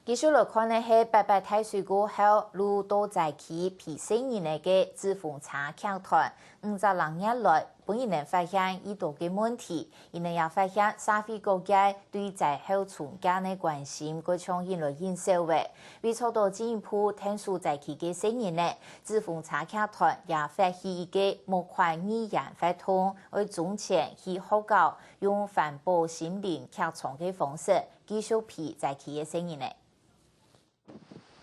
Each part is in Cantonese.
繼續來看呢，係八八太歲過後，路都在起皮生年嚟嘅紙風車劇團，5隻人一來，本人能發現呢度嘅問題，而能也發現社會各界對在後從家嘅關心，嗰種引來引受嘅，為做到進一步聽數在起嘅生年呢，紙風車劇團也發起一個模塊語言發通，為種前去學校用環保心靈劇場嘅方式，繼續皮在起嘅生年呢。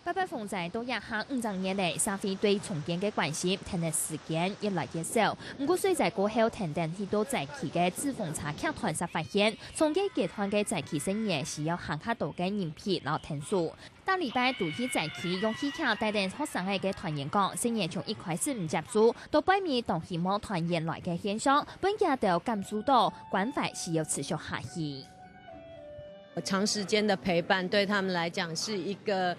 八八風在都也下5年嚟，社會對重建嘅關心，聽嘅時間越來越少。不過，隨在過後，聽到許多在期嘅紙風車劇團才發現，重建劇團嘅在期生涯是要行下多嘅人皮然後聽數。大禮拜都去在期用戲劇帶領學生嘅團員講，生涯從一開始唔接觸，到背面當希望團員來嘅現象，本家都感受到關懷是要持續下去。長時間的陪伴對他們來講是一個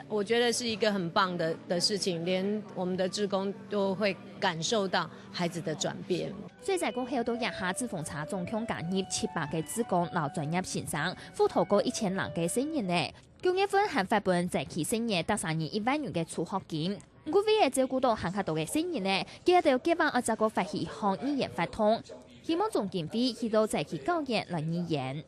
我覺得是一個很棒的事情，連我們的志工都會感受到孩子的轉變。所以在過後都一下紙風車總共加入700個志工，老專業先生，付頭過1000人嘅生意呢。9月份還發本在期生意13年1萬元嘅助學金。我為了照顧到行下度嘅生意呢，佢哋基本按個發起項語言發通，希望總經費去到在期教育來語言。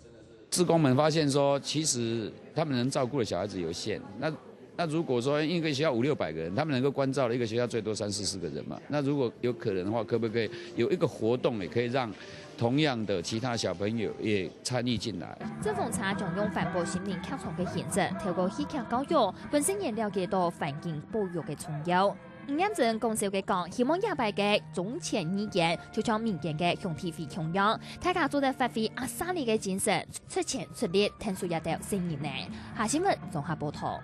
志工們發現說，其實他們能照顧的小孩子有限。那如果說一個學校500-600個人，他們能夠關照的一個學校最多3-4個人嘛。那如果有可能的話，可不可以有一個活動，也可以讓同樣的其他小朋友也參與進來？紙風車將用環保心靈劇場嘅形式，透過戲劇教育，本身也了解到環境保育嘅重要。吳彥正講笑嘅講，希望28嘅總前語言就像民間嘅兄弟會同樣，大家做得發揮阿薩利嘅精神，出錢出力，聽數一條聲音呢。下新聞綜合報道。